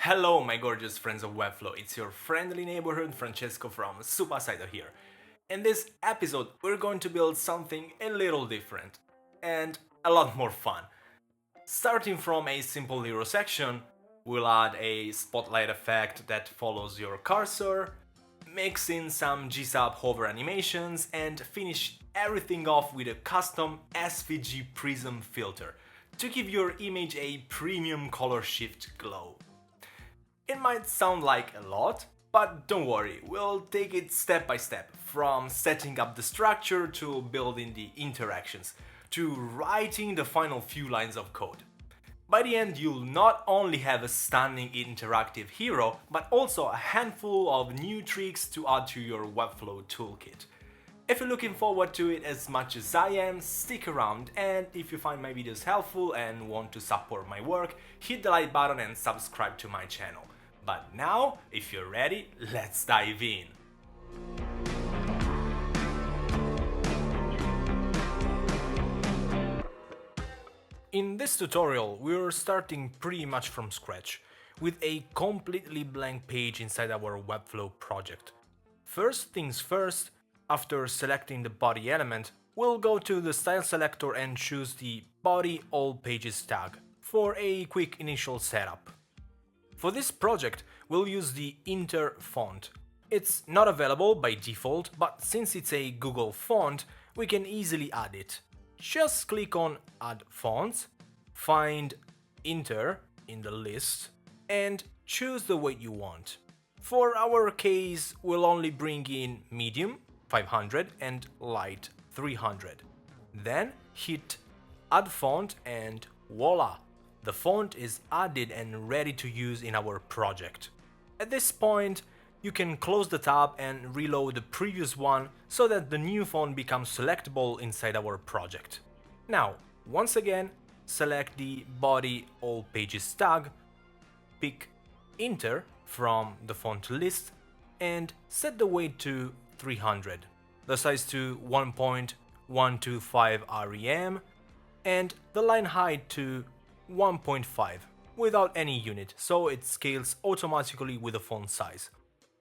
Hello my gorgeous friends of Webflow, it's your friendly neighborhood Francesco from Supasider here. In this episode we're going to build something a little different and a lot more fun. Starting from a simple hero section, we'll add a spotlight effect that follows your cursor, mix in some GSAP hover animations and finish everything off with a custom SVG Prism filter to give your image a premium color shift glow. It might sound like a lot, but don't worry, we'll take it step by step, from setting up the structure to building the interactions, to writing the final few lines of code. By the end, you'll not only have a stunning interactive hero, but also a handful of new tricks to add to your Webflow toolkit. If you're looking forward to it as much as I am, stick around, and if you find my videos helpful and want to support my work, hit the like button and subscribe to my channel. But now, if you're ready, let's dive in. In this tutorial, we're starting pretty much from scratch, with a completely blank page inside our Webflow project. First things first, after selecting the body element, we'll go to the style selector and choose the body all pages tag for a quick initial setup. For this project, we'll use the Inter font. It's not available by default, but since it's a Google font, we can easily add it. Just click on Add Fonts, find Inter in the list, and choose the weight you want. For our case, we'll only bring in medium 500 and light 300. Then hit Add Font and voila! The font is added and ready to use in our project. At this point, you can close the tab and reload the previous one so that the new font becomes selectable inside our project. Now, once again, select the body all pages tag, pick Inter from the font list and set the weight to 300, the size to 1.125 rem and the line height to 1.5 without any unit, so it scales automatically with the font size.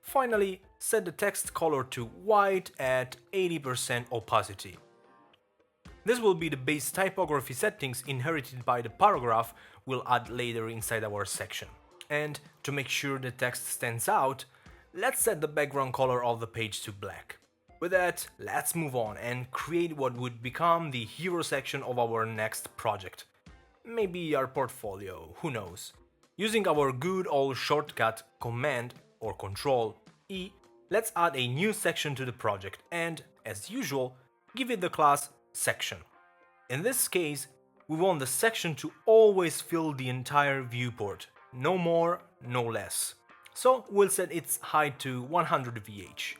Finally, set the text color to white at 80% opacity. This will be the base typography settings inherited by the paragraph we'll add later inside our section. And to make sure the text stands out, let's set the background color of the page to black. With that, let's move on and create what would become the hero section of our next project. Maybe our portfolio, who knows. Using our good old shortcut Command or Control E, let's add a new section to the project and, as usual, give it the class Section. In this case, we want the section to always fill the entire viewport, no more, no less. So we'll set its height to 100 VH.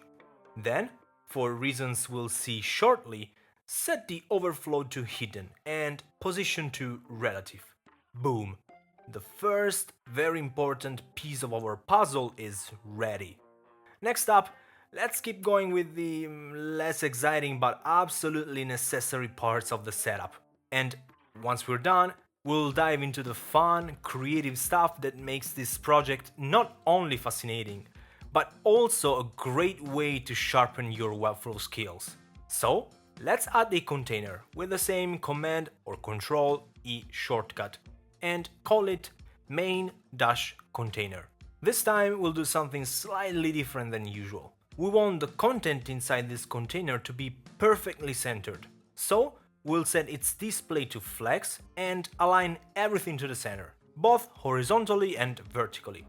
Then, for reasons we'll see shortly, set the overflow to hidden and position to relative. Boom! The first very important piece of our puzzle is ready. Next up, let's keep going with the less exciting but absolutely necessary parts of the setup. And once we're done, we'll dive into the fun, creative stuff that makes this project not only fascinating, but also a great way to sharpen your Webflow skills. So, let's add a container with the same Command or Control E shortcut and call it main-container. This time we'll do something slightly different than usual. We want the content inside this container to be perfectly centered. So we'll set its display to flex and align everything to the center, both horizontally and vertically.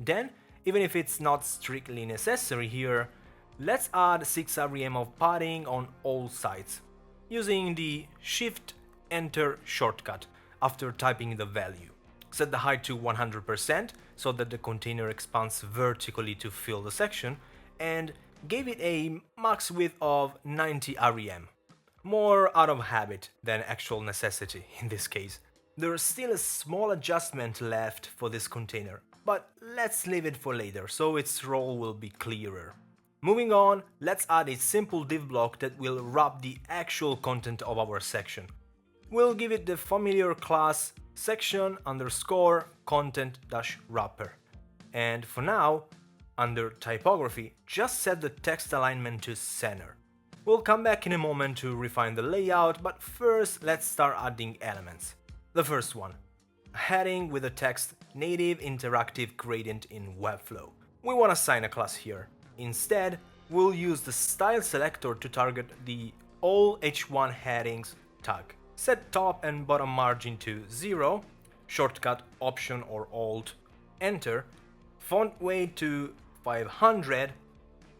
Then, even if it's not strictly necessary here, let's add 6 rem of padding on all sides, using the Shift-Enter shortcut after typing the value. Set the height to 100% so that the container expands vertically to fill the section, and gave it a max width of 90 rem. More out of habit than actual necessity in this case. There's still a small adjustment left for this container, but let's leave it for later so its role will be clearer. Moving on, let's add a simple div block that will wrap the actual content of our section. We'll give it the familiar class section_content-wrapper. And for now, under typography, just set the text alignment to center. We'll come back in a moment to refine the layout, but first let's start adding elements. The first one, a heading with the text native interactive gradient in Webflow. We want to assign a class here. Instead, we'll use the style selector to target the all h1 headings tag. Set top and bottom margin to 0, shortcut Option or Alt, Enter, font weight to 500,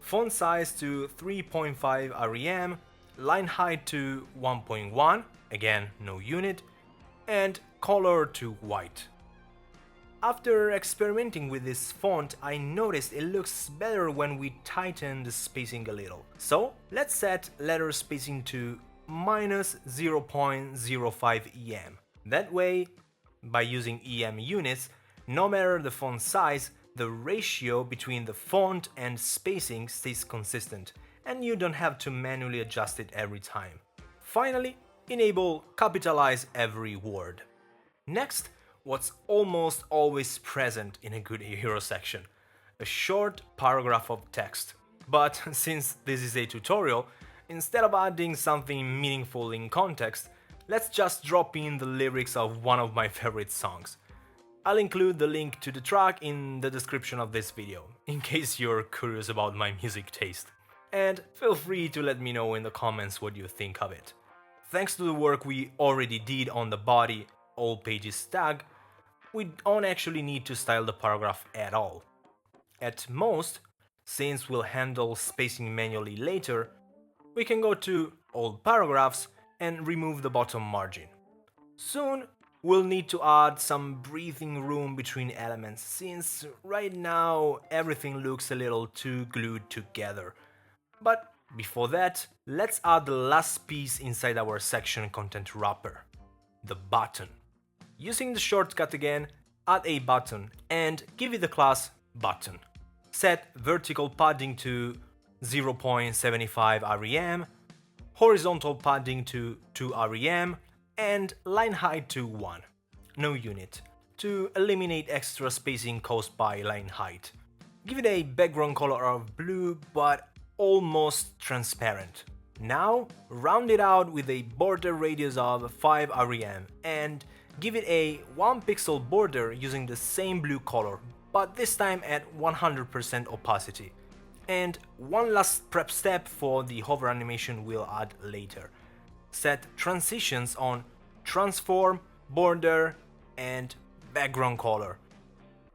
font size to 3.5 rem, line height to 1.1, again no unit, and color to white. After experimenting with this font, I noticed it looks better when we tighten the spacing a little. So let's set letter spacing to minus 0.05 em. That way, by using em units, no matter the font size, the ratio between the font and spacing stays consistent, and you don't have to manually adjust it every time. Finally, enable capitalize every word. Next, what's almost always present in a good hero section, a short paragraph of text. But since this is a tutorial, instead of adding something meaningful in context, let's just drop in the lyrics of one of my favorite songs. I'll include the link to the track in the description of this video, in case you're curious about my music taste. And feel free to let me know in the comments what you think of it. Thanks to the work we already did on the body all pages tag, we don't actually need to style the paragraph at all. At most, since we'll handle spacing manually later, we can go to all paragraphs and remove the bottom margin. Soon, we'll need to add some breathing room between elements, since right now everything looks a little too glued together. But before that, let's add the last piece inside our section content wrapper, the button. Using the shortcut again, add a button and give it the class button. Set vertical padding to 0.75 rem, horizontal padding to 2 rem, and line height to 1, no unit, to eliminate extra spacing caused by line height. Give it a background color of blue but almost transparent. Now round it out with a border radius of 5 rem and give it a 1 pixel border using the same blue color, but this time at 100% opacity. And one last prep step for the hover animation we'll add later. Set transitions on transform, border, and background color,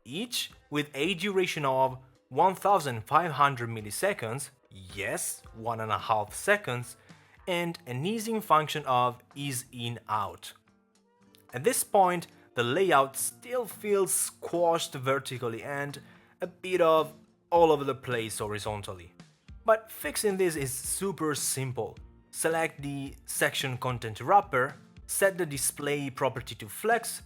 each with a duration of 1500 milliseconds, yes, 1.5 seconds, and an easing function of ease in out. At this point, the layout still feels squashed vertically and a bit of all over the place horizontally. But fixing this is super simple. Select the section content wrapper, set the display property to flex,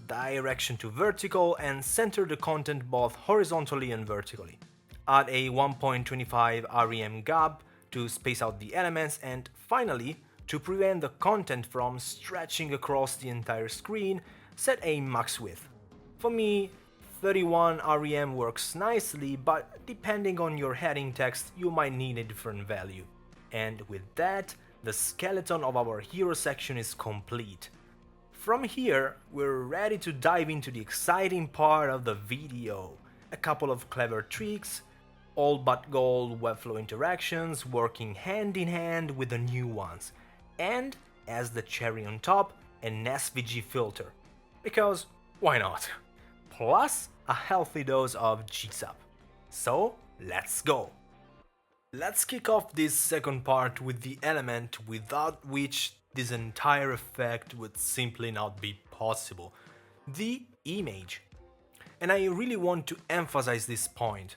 direction to vertical, and center the content both horizontally and vertically. Add a 1.25 rem gap to space out the elements, and finally, to prevent the content from stretching across the entire screen, set a max width. For me, 31 rem works nicely, but depending on your heading text, you might need a different value. And with that, the skeleton of our hero section is complete. From here, we're ready to dive into the exciting part of the video. A couple of clever tricks, all but gold Webflow interactions working hand in hand with the new ones, and as the cherry on top, an SVG filter. Because why not? Plus a healthy dose of GSAP. So let's go! Let's kick off this second part with the element without which this entire effect would simply not be possible, the image. And I really want to emphasize this point.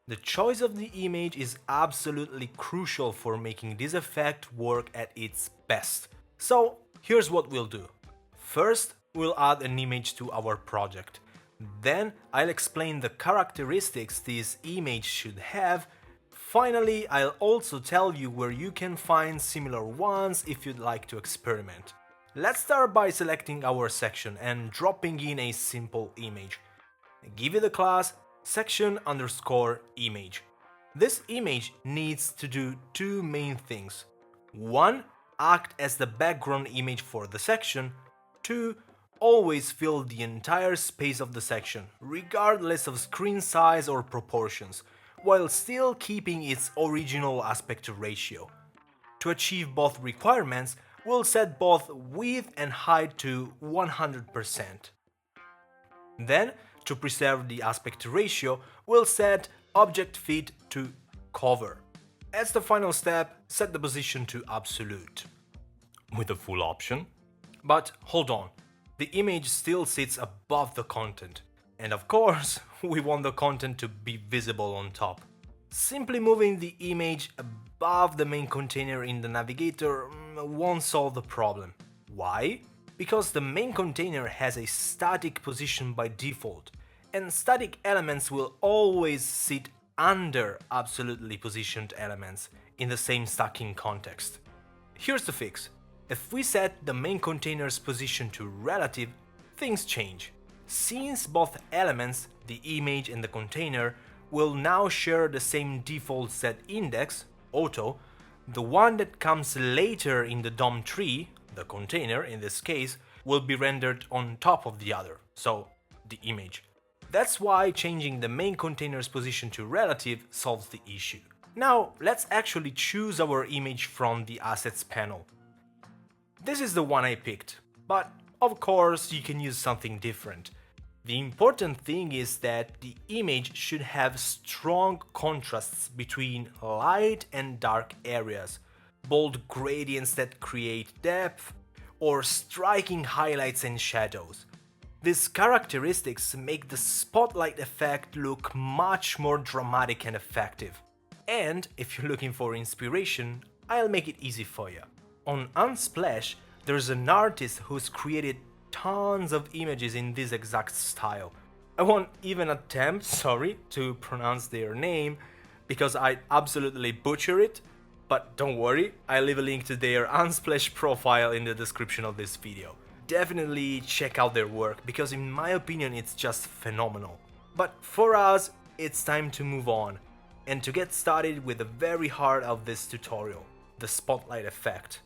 The choice of the image is absolutely crucial for making this effect work at its best. So here's what we'll do. First, we'll add an image to our project. Then I'll explain the characteristics this image should have. Finally, I'll also tell you where you can find similar ones if you'd like to experiment. Let's start by selecting our section and dropping in a simple image. Give it a class, section underscore image. This image needs to do two main things. One, act as the background image for the section. Two, always fill the entire space of the section, regardless of screen size or proportions, while still keeping its original aspect ratio. To achieve both requirements, we'll set both width and height to 100%. Then, to preserve the aspect ratio, we'll set object fit to cover. As the final step, set the position to absolute, with a full option. But hold on, the image still sits above the content. And of course, we want the content to be visible on top. Simply moving the image above the main container in the navigator won't solve the problem. Why? Because the main container has a static position by default, and static elements will always sit under absolutely positioned elements in the same stacking context. Here's the fix. If we set the main container's position to relative, things change. Since both elements, the image and the container, will now share the same default set index, auto, the one that comes later in the DOM tree, the container in this case, will be rendered on top of the other, so the image. That's why changing the main container's position to relative solves the issue. Now let's actually choose our image from the assets panel. This is the one I picked, but of course you can use something different. The important thing is that the image should have strong contrasts between light and dark areas, bold gradients that create depth, or striking highlights and shadows. These characteristics make the spotlight effect look much more dramatic and effective. And if you're looking for inspiration, I'll make it easy for you. On Unsplash, there's an artist who's created tons of images in this exact style. I won't even attempt, to pronounce their name because I'd absolutely butcher it, but don't worry, I'll leave a link to their Unsplash profile in the description of this video. Definitely check out their work because in my opinion it's just phenomenal. But for us, it's time to move on and to get started with the very heart of this tutorial, the spotlight effect.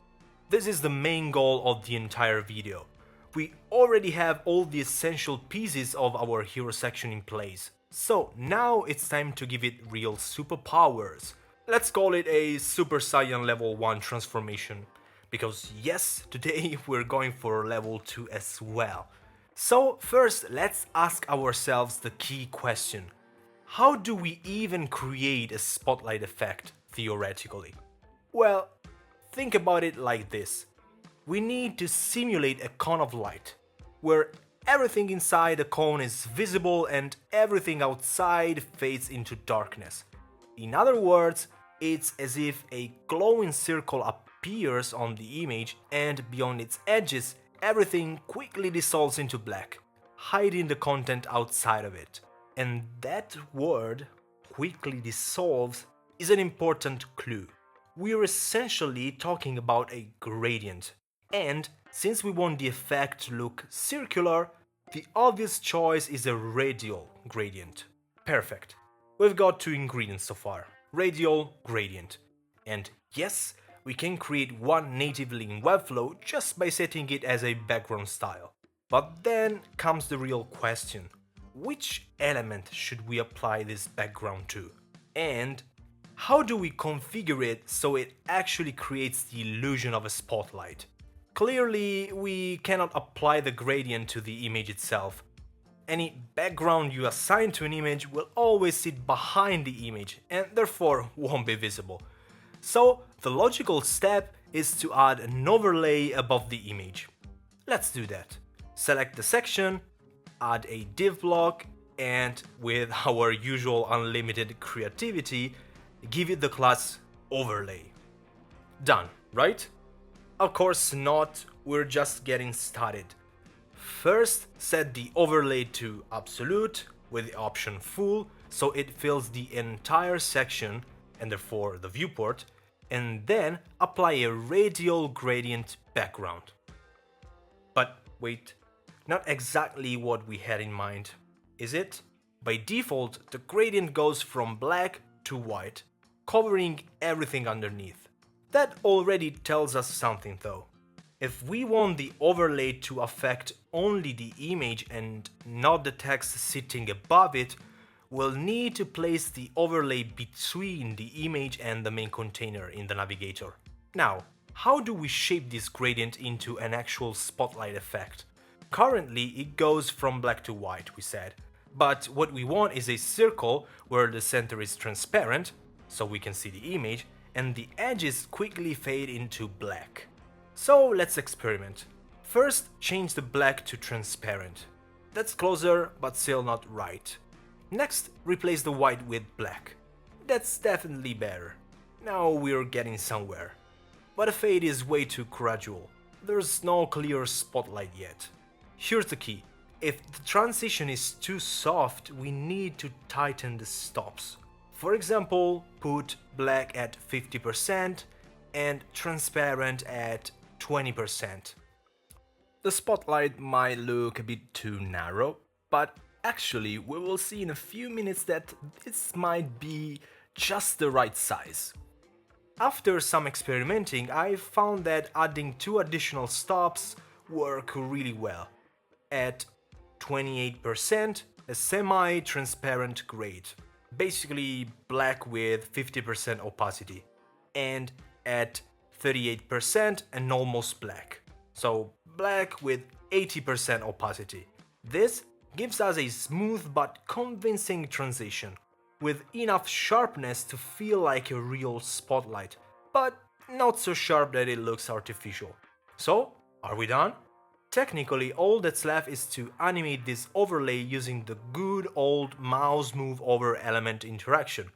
This is the main goal of the entire video. We already have all the essential pieces of our hero section in place, so now it's time to give it real superpowers. Let's call it a Super Saiyan level 1 transformation, because yes, today we're going for level 2 as well. So first, let's ask ourselves the key question. How do we even create a spotlight effect, theoretically? Well, think about it like this. We need to simulate a cone of light, where everything inside the cone is visible and everything outside fades into darkness. In other words, it's as if a glowing circle appears on the image and beyond its edges, everything quickly dissolves into black, hiding the content outside of it. And that word, quickly dissolves, is an important clue. We're essentially talking about a gradient. And since we want the effect to look circular, the obvious choice is a radial gradient. Perfect. We've got two ingredients so far, radial gradient. And yes, we can create one natively in Webflow just by setting it as a background style. But then comes the real question. Which element should we apply this background to? And how do we configure it so it actually creates the illusion of a spotlight? Clearly, we cannot apply the gradient to the image itself. Any background you assign to an image will always sit behind the image and therefore won't be visible. So the logical step is to add an overlay above the image. Let's do that. Select the section, add a div block, and with our usual unlimited creativity, give it the class overlay. Done, right? Of course not, we're just getting started. First, set the overlay to absolute with the option full so it fills the entire section and therefore the viewport, and then apply a radial gradient background. But wait, not exactly what we had in mind, is it? By default, the gradient goes from black to white, covering everything underneath. That already tells us something though. If we want the overlay to affect only the image and not the text sitting above it, we'll need to place the overlay between the image and the main container in the navigator. Now, how do we shape this gradient into an actual spotlight effect? Currently, it goes from black to white, we said. But what we want is a circle where the center is transparent, so we can see the image, and the edges quickly fade into black. So let's experiment. First, change the black to transparent. That's closer, but still not right. Next, replace the white with black. That's definitely better. Now we're getting somewhere. But the fade is way too gradual. There's no clear spotlight yet. Here's the key. If the transition is too soft, we need to tighten the stops. For example, put black at 50% and transparent at 20%. The spotlight might look a bit too narrow, but actually we will see in a few minutes that this might be just the right size. After some experimenting, I found that adding 2 additional stops work really well. At 28%, a semi-transparent grade, basically black with 50% opacity, and at 38% and almost black, so black with 80% opacity. This gives us a smooth but convincing transition, with enough sharpness to feel like a real spotlight, but not so sharp that it looks artificial. So, are we done? Technically, all that's left is to animate this overlay using the good old mouse move over element interaction.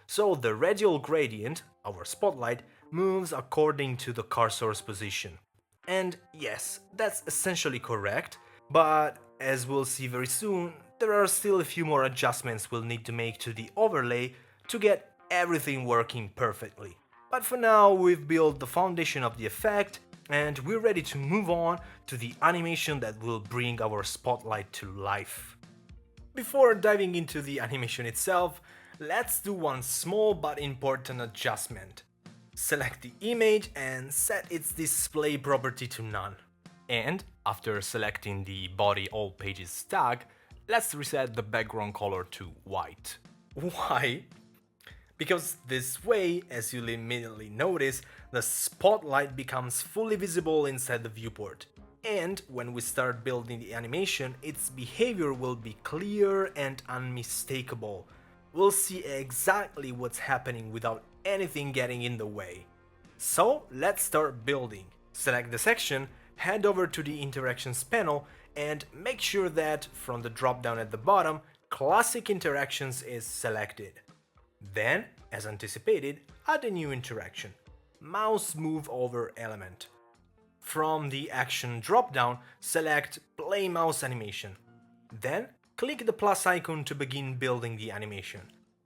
So the radial gradient, our spotlight, moves according to the cursor's position. And yes, that's essentially correct, but as we'll see very soon, there are still a few more adjustments we'll need to make to the overlay to get everything working perfectly. But for now, we've built the foundation of the effect, and we're ready to move on to the animation that will bring our spotlight to life. Before diving into the animation itself, let's do one small but important adjustment. Select the image and set its display property to none. And after selecting the body all pages tag, let's reset the background color to white. Why? Because this way, as you'll immediately notice, the spotlight becomes fully visible inside the viewport. And when we start building the animation, its behavior will be clear and unmistakable. We'll see exactly what's happening without anything getting in the way. So let's start building. Select the section, head over to the interactions panel, and make sure that from the drop-down at the bottom, classic interactions is selected. Then, as anticipated, add a new interaction, mouse move over element. From the action drop-down, select play mouse animation. Then, click the plus icon to begin building the animation.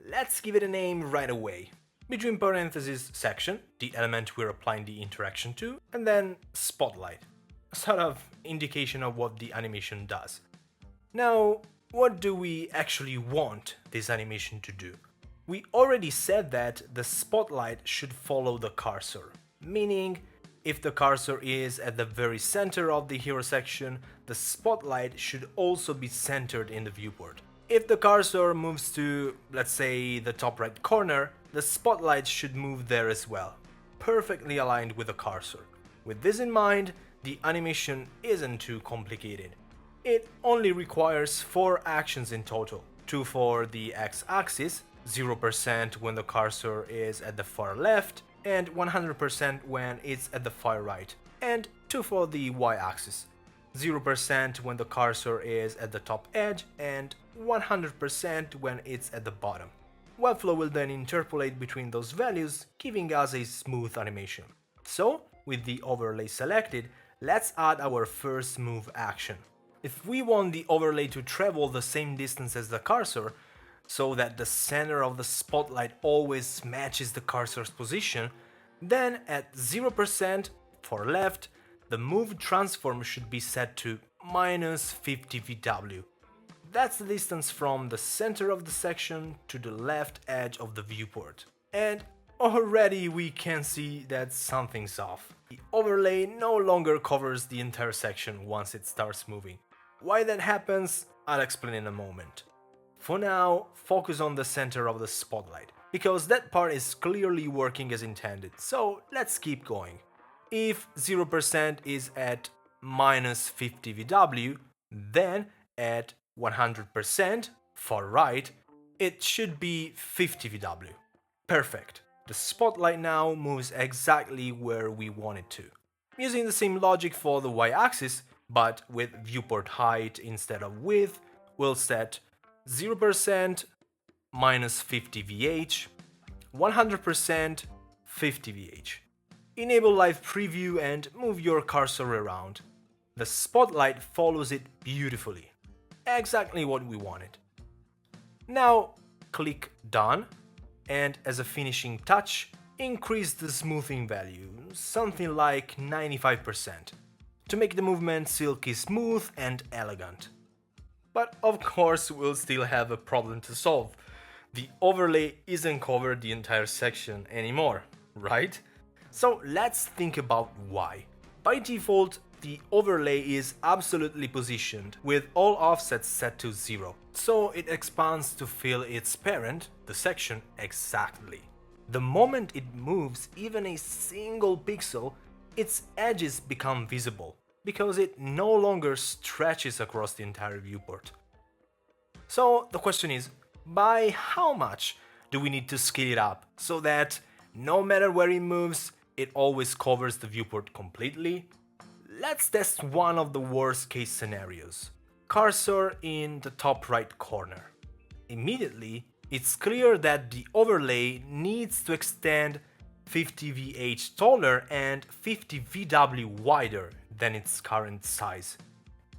Let's give it a name right away. Between parentheses section, the element we're applying the interaction to, and then spotlight, a sort of indication of what the animation does. Now, what do we actually want this animation to do? We already said that the spotlight should follow the cursor, meaning if the cursor is at the very center of the hero section, the spotlight should also be centered in the viewport. If the cursor moves to, let's say, the top right corner, the spotlight should move there as well, perfectly aligned with the cursor. With this in mind, the animation isn't too complicated. It only requires 4 actions in total, 2 for the x-axis, 0% when the cursor is at the far left, and 100% when it's at the far right, and 2 for the y-axis, 0% when the cursor is at the top edge, and 100% when it's at the bottom. Webflow will then interpolate between those values, giving us a smooth animation. So, with the overlay selected, let's add our first move action. If we want the overlay to travel the same distance as the cursor, so that the center of the spotlight always matches the cursor's position, then at 0% for left, the move transform should be set to -50 VW. That's the distance from the center of the section to the left edge of the viewport. And already we can see that something's off. The overlay no longer covers the entire section once it starts moving. Why that happens, I'll explain in a moment. For now, focus on the center of the spotlight, because that part is clearly working as intended, so let's keep going. If 0% is at minus 50 VW, then at 100%, far right, it should be 50 VW. Perfect. The spotlight now moves exactly where we want it to. Using the same logic for the y-axis, but with viewport height instead of width, we'll set 0% minus 50 VH, 100% 50 VH. Enable live preview and move your cursor around. The spotlight follows it beautifully. Exactly what we wanted. Now click Done, and as a finishing touch, increase the smoothing value, something like 95%, to make the movement silky smooth and elegant. But of course we'll still have a problem to solve. The overlay isn't covered the entire section anymore, right? So let's think about why. By default, the overlay is absolutely positioned with all offsets set to 0, so it expands to fill its parent, the section, exactly. The moment it moves even a single pixel, its edges become visible, because it no longer stretches across the entire viewport. So the question is, by how much do we need to scale it up so that no matter where it moves, it always covers the viewport completely? Let's test one of the worst case scenarios. Cursor in the top right corner. Immediately, it's clear that the overlay needs to extend 50 VH taller and 50 VW wider than its current size.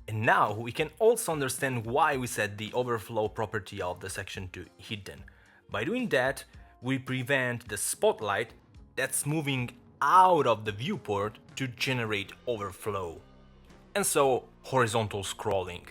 And now we can also understand why we set the overflow property of the section to hidden. By doing that, we prevent the spotlight that's moving out of the viewport to generate overflow. And so, horizontal scrolling.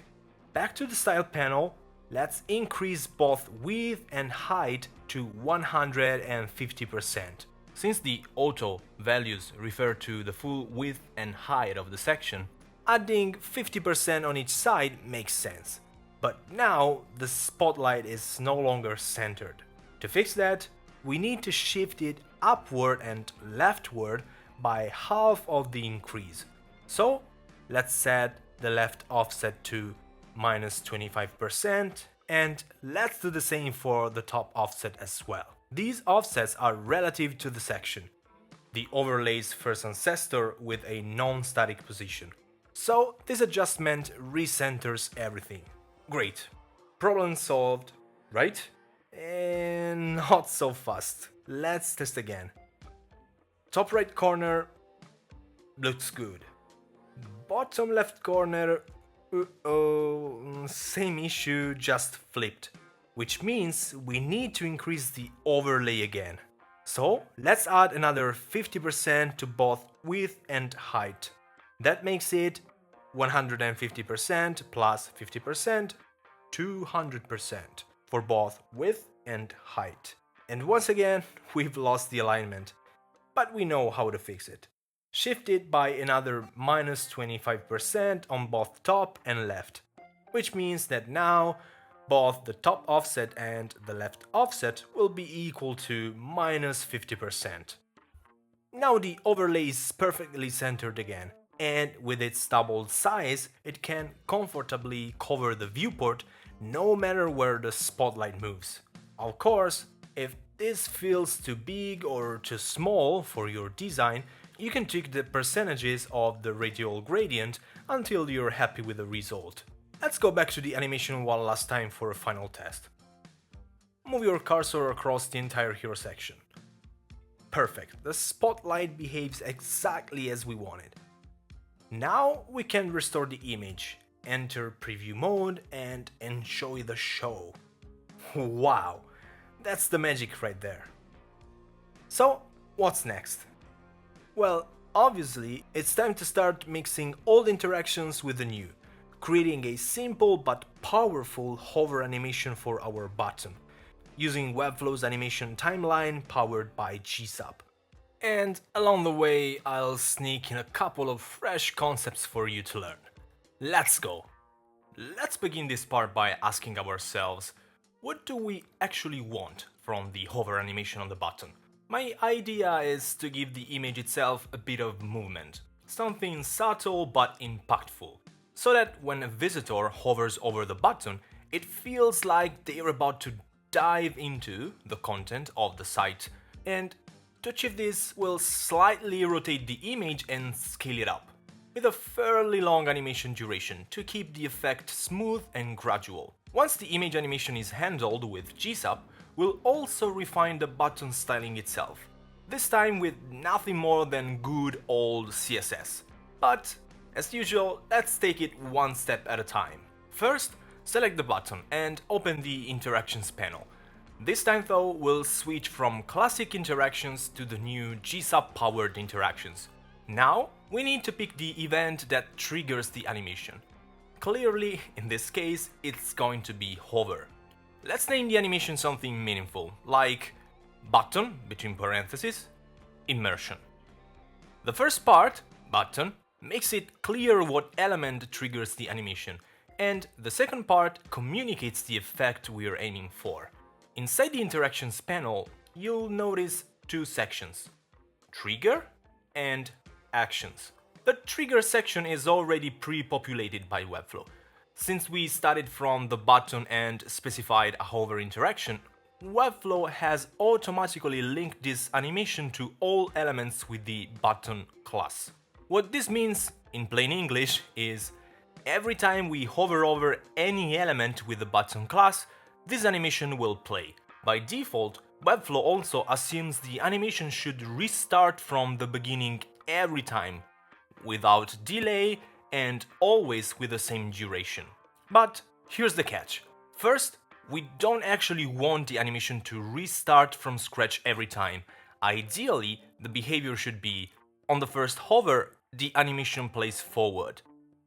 Back to the style panel, let's increase both width and height to 150%. Since the auto values refer to the full width and height of the section, adding 50% on each side makes sense. But now the spotlight is no longer centered. To fix that, we need to shift it upward and leftward by half of the increase. So let's set the left offset to minus 25%, and let's do the same for the top offset as well. These offsets are relative to the section, the overlay's first ancestor with a non-static position. So this adjustment recenters everything. Great. Problem solved, right? And not so fast. Let's test again. Top right corner looks good. Bottom left corner, same issue, just flipped. Which means we need to increase the overlay again. So let's add another 50% to both width and height. That makes it 150% plus 50%, 200% for both width and height. And once again, we've lost the alignment, but we know how to fix it. Shift it by another minus 25% on both top and left, which means that now both the top offset and the left offset will be equal to minus 50%. Now the overlay is perfectly centered again, and with its doubled size, it can comfortably cover the viewport no matter where the spotlight moves. Of course, if this feels too big or too small for your design, you can tweak the percentages of the radial gradient until you're happy with the result. Let's go back to the animation one last time for a final test. Move your cursor across the entire hero section. Perfect, the spotlight behaves exactly as we wanted. Now we can restore the image, enter preview mode and enjoy the show. Wow, that's the magic right there. So, what's next? Well, obviously, it's time to start mixing old interactions with the new. creating a simple but powerful hover animation for our button, using Webflow's animation timeline powered by GSAP. And along the way, I'll sneak in a couple of fresh concepts for you to learn. Let's go! Let's begin this part by asking ourselves, what do we actually want from the hover animation on the button? My idea is to give the image itself a bit of movement, something subtle but impactful, so that when a visitor hovers over the button, it feels like they're about to dive into the content of the site. And to achieve this, we'll slightly rotate the image and scale it up, with a fairly long animation duration to keep the effect smooth and gradual. Once the image animation is handled with GSAP, we'll also refine the button styling itself, this time with nothing more than good old CSS. But, as usual, let's take it one step at a time. First, select the button and open the Interactions panel. This time though, we'll switch from classic interactions to the new GSAP-powered interactions. Now, we need to pick the event that triggers the animation. Clearly, in this case, it's going to be hover. Let's name the animation something meaningful, like button, between parentheses, immersion. The first part, button, makes it clear what element triggers the animation, and the second part communicates the effect we're aiming for. Inside the Interactions panel, you'll notice two sections, Trigger and Actions. The Trigger section is already pre-populated by Webflow. Since we started from the button and specified a hover interaction, Webflow has automatically linked this animation to all elements with the button class. What this means, in plain English, is every time we hover over any element with the button class, this animation will play. By default, Webflow also assumes the animation should restart from the beginning every time, without delay and always with the same duration. But here's the catch. First, we don't actually want the animation to restart from scratch every time. Ideally, the behavior should be, on the first hover, the animation plays forward.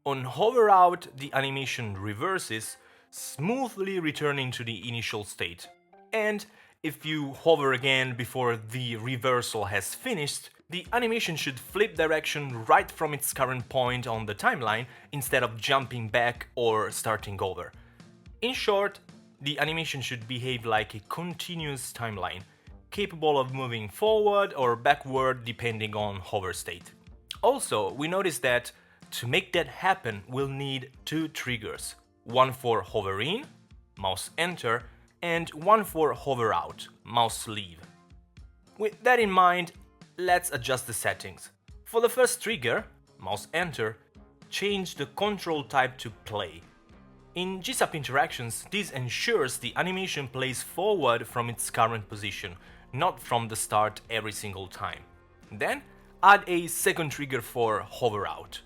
On hover out, the animation reverses, smoothly returning to the initial state. And if you hover again before the reversal has finished, the animation should flip direction right from its current point on the timeline instead of jumping back or starting over. In short, the animation should behave like a continuous timeline, capable of moving forward or backward depending on hover state. Also, we noticed that to make that happen, we'll need two triggers, one for hover in, mouse enter, and one for hover out, mouse leave. With that in mind, let's adjust the settings. For the first trigger, mouse enter, change the control type to play. In GSAP interactions, this ensures the animation plays forward from its current position, not from the start every single time. Then, add a second trigger for hover out.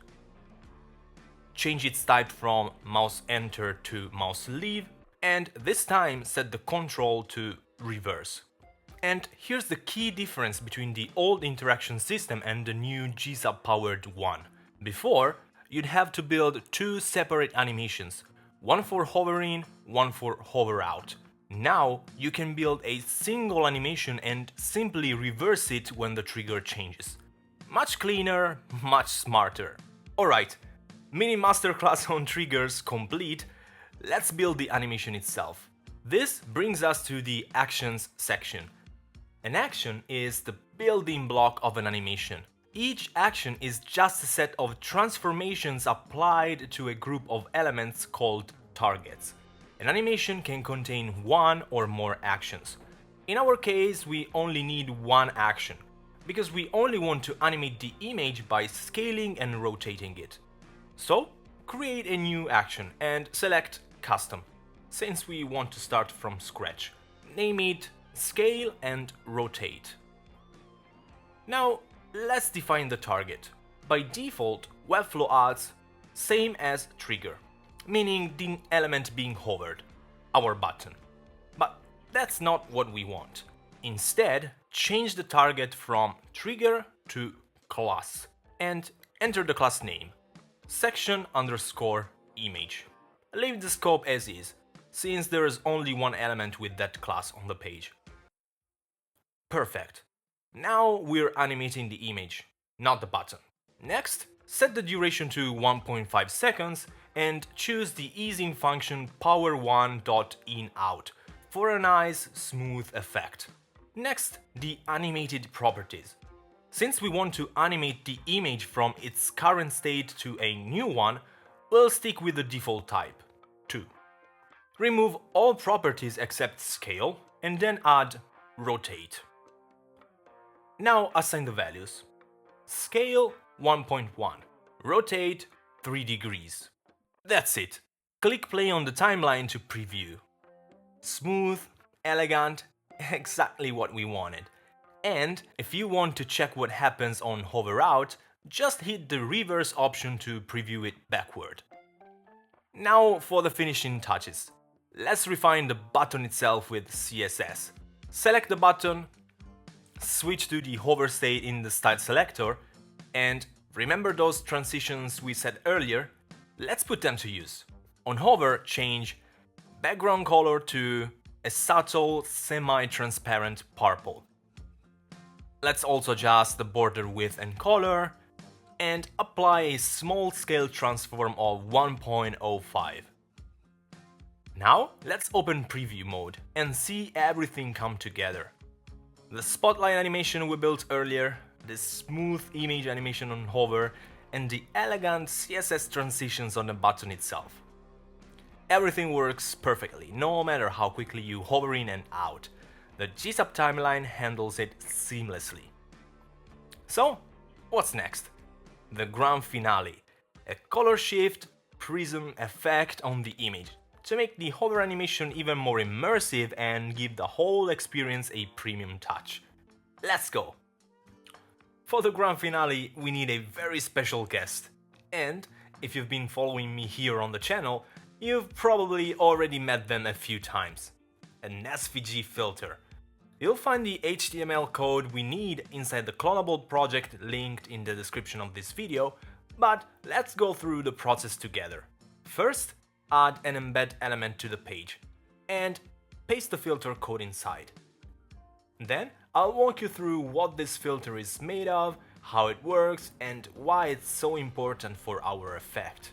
Change its type from mouse enter to mouse leave, and this time set the control to reverse. And here's the key difference between the old interaction system and the new GSAP-powered one. Before, you'd have to build two separate animations, one for hover in, one for hover out. Now, you can build a single animation and simply reverse it when the trigger changes. Much cleaner, much smarter. Alright, mini masterclass on triggers complete, let's build the animation itself. This brings us to the Actions section. An action is the building block of an animation. Each action is just a set of transformations applied to a group of elements called targets. An animation can contain one or more actions. In our case, we only need one action, because we only want to animate the image by scaling and rotating it. So, create a new action and select Custom, since we want to start from scratch. Name it Scale and Rotate. Now, let's define the target. By default, Webflow adds same as trigger, meaning the element being hovered, our button. But that's not what we want. Instead, change the target from trigger to class and enter the class name, section_in. image. Leave the scope as is, since there is only one element with that class on the page. Perfect. Now we're animating the image, not the button. Next, set the duration to 1.5 seconds and choose the easing function power1.inout for a nice, smooth effect. Next, the animated properties. Since we want to animate the image from its current state to a new one, we'll stick with the default type, 2. Remove all properties except scale and then add rotate. Now assign the values. Scale 1.1, rotate 3 degrees. That's it. Click play on the timeline to preview. Smooth, elegant, exactly what we wanted. And if you want to check what happens on hover out, just hit the reverse option to preview it backward. Now for the finishing touches. Let's refine the button itself with CSS. Select the button, switch to the hover state in the style selector, and remember those transitions we set earlier? Let's put them to use. On hover, change background color to a subtle semi-transparent purple. Let's also adjust the border width and color, and apply a small scale transform of 1.05. Now let's open preview mode and see everything come together. The spotlight animation we built earlier, the smooth image animation on hover, and the elegant CSS transitions on the button itself. Everything works perfectly, no matter how quickly you hover in and out. The GSAP timeline handles it seamlessly. So, what's next? The grand finale, a color shift prism effect on the image to make the hover animation even more immersive and give the whole experience a premium touch. Let's go! For the grand finale, we need a very special guest. And if you've been following me here on the channel, you've probably already met them a few times. An SVG filter. You'll find the HTML code we need inside the clonable project linked in the description of this video, but let's go through the process together. First, add an embed element to the page and paste the filter code inside. Then I'll walk you through what this filter is made of, how it works, and why it's so important for our effect.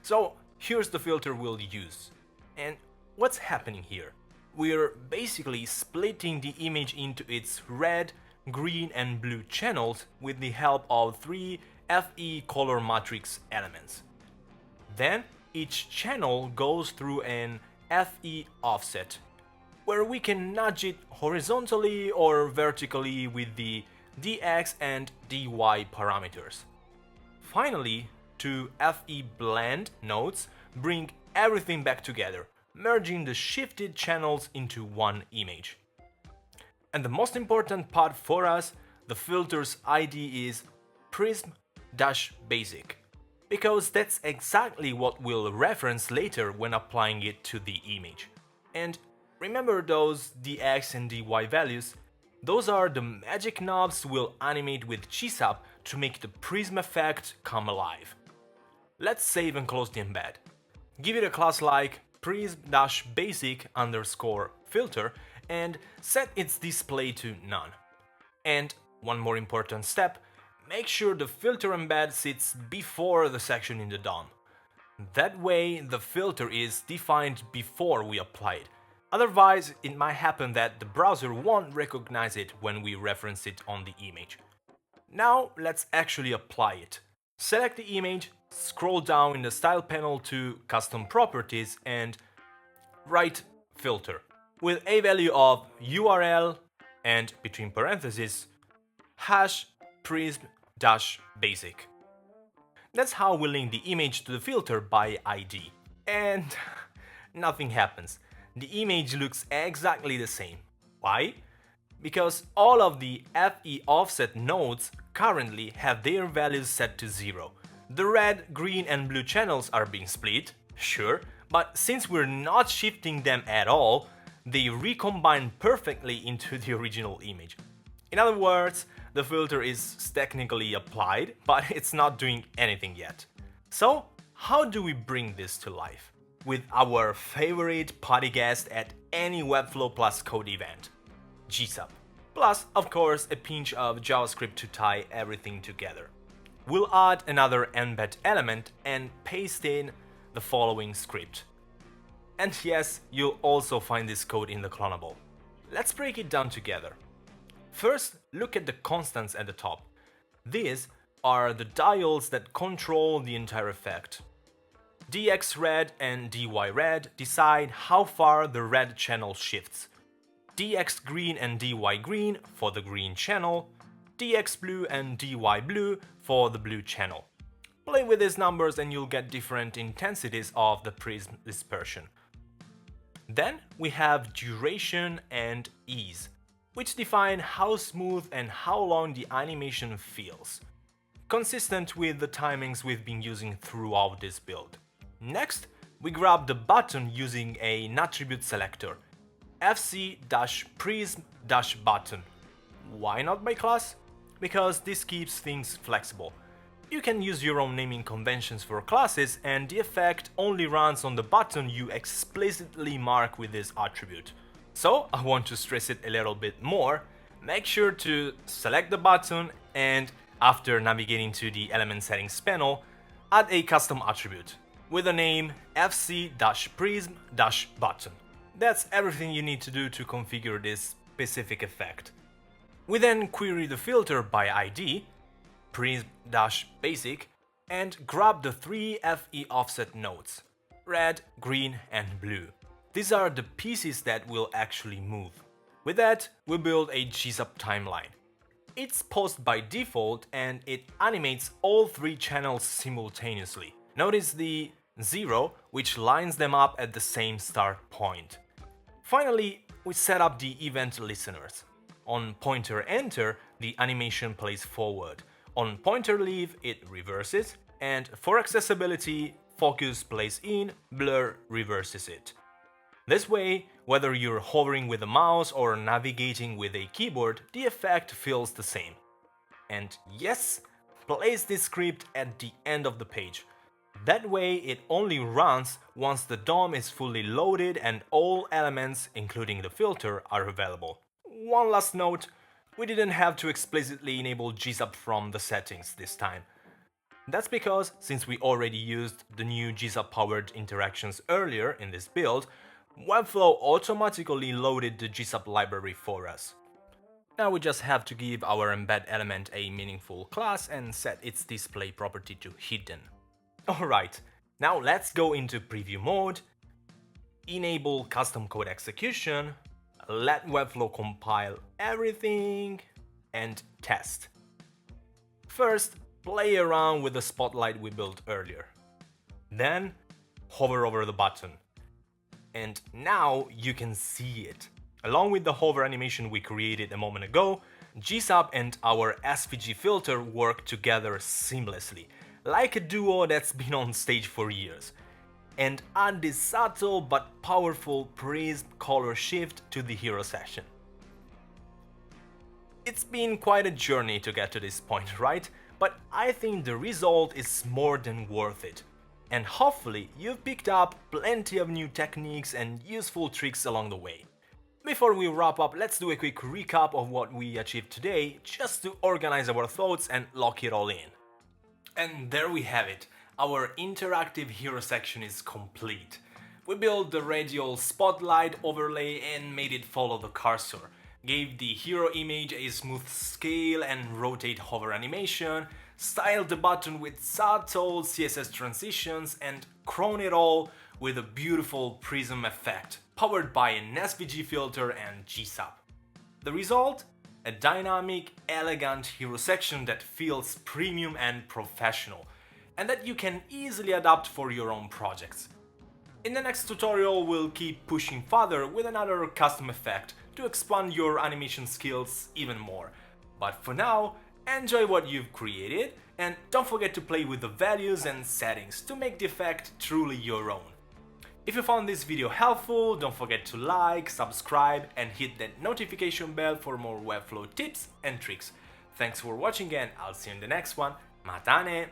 So here's the filter we'll use. And what's happening here? We're basically splitting the image into its red, green and blue channels with the help of 3 FE color matrix elements. Then each channel goes through an FE offset, where we can nudge it horizontally or vertically with the dx and dy parameters. Finally, 2 FE blend nodes bring everything back together, merging the shifted channels into one image. And the most important part for us, the filter's ID is Prism-basic, because that's exactly what we'll reference later when applying it to the image. And remember those dx and dy values? Those are the magic knobs we'll animate with GSAP to make the prism effect come alive. Let's save and close the embed. Give it a class like prism-basic_filter and set its display to none. And one more important step, make sure the filter embed sits before the section in the DOM. That way the filter is defined before we apply it. Otherwise, it might happen that the browser won't recognize it when we reference it on the image. Now let's actually apply it. Select the image, scroll down in the style panel to custom properties and write filter with a value of URL and between parentheses #prism-basic. That's how we link the image to the filter by ID. And nothing happens. The image looks exactly the same. Why? Because all of the FE offset nodes currently have their values set to 0. The red, green and blue channels are being split, sure, but since we're not shifting them at all, they recombine perfectly into the original image. In other words, the filter is technically applied, but it's not doing anything yet. So, how do we bring this to life? With our favorite party guest at any Webflow plus code event, GSAP. Plus, of course, a pinch of JavaScript to tie everything together. We'll add another embed element and paste in the following script. And yes, you'll also find this code in the clonable. Let's break it down together. First, look at the constants at the top. These are the dials that control the entire effect. dxRed and dyRed decide how far the red channel shifts. dxGreen and dyGreen for the green channel, dxBlue and dyBlue for the blue channel. Play with these numbers and you'll get different intensities of the prism dispersion. Then we have duration and ease, which define how smooth and how long the animation feels, consistent with the timings we've been using throughout this build. Next, we grab the button using an attribute selector, fc-prism-button. Why not by class? Because this keeps things flexible. You can use your own naming conventions for classes, and the effect only runs on the button you explicitly mark with this attribute. So I want to stress it a little bit more. Make sure to select the button and, after navigating to the element settings panel, add a custom attribute with the name fc-prism-button. That's everything you need to do to configure this specific effect. We then query the filter by ID, prism-basic, and grab the three FE offset nodes, red, green, and blue. These are the pieces that will actually move. With that, we build a GSAP timeline. It's paused by default and it animates all three channels simultaneously. Notice the 0, which lines them up at the same start point. Finally, we set up the event listeners. On pointer enter, the animation plays forward. On pointer leave, it reverses, and for accessibility, focus plays in, blur reverses it. This way, whether you're hovering with a mouse or navigating with a keyboard, the effect feels the same. And yes, place this script at the end of the page. That way it only runs once the DOM is fully loaded and all elements, including the filter, are available. One last note, we didn't have to explicitly enable GSAP from the settings this time. That's because, since we already used the new GSAP-powered interactions earlier in this build, Webflow automatically loaded the GSAP library for us. Now we just have to give our embed element a meaningful class and set its display property to hidden. Alright, now let's go into preview mode, enable custom code execution, let Webflow compile everything, and test. First, play around with the spotlight we built earlier. Then, hover over the button. And now you can see it. Along with the hover animation we created a moment ago, GSAP and our SVG filter work together seamlessly, like a duo that's been on stage for years, and add this subtle but powerful prism color shift to the hero section. It's been quite a journey to get to this point, right? But I think the result is more than worth it. And hopefully you've picked up plenty of new techniques and useful tricks along the way. Before we wrap up, let's do a quick recap of what we achieved today, just to organize our thoughts and lock it all in. And there we have it, our interactive hero section is complete. We built the radial spotlight overlay and made it follow the cursor, gave the hero image a smooth scale and rotate hover animation, styled the button with subtle CSS transitions, and crowned it all with a beautiful prism effect, powered by an SVG filter and GSAP. The result? A dynamic, elegant hero section that feels premium and professional, and that you can easily adapt for your own projects. In the next tutorial, we'll keep pushing further with another custom effect to expand your animation skills even more. But for now, enjoy what you've created, and don't forget to play with the values and settings to make the effect truly your own. If you found this video helpful, don't forget to like, subscribe, and hit that notification bell for more Webflow tips and tricks. Thanks for watching and I'll see you in the next one. Matane!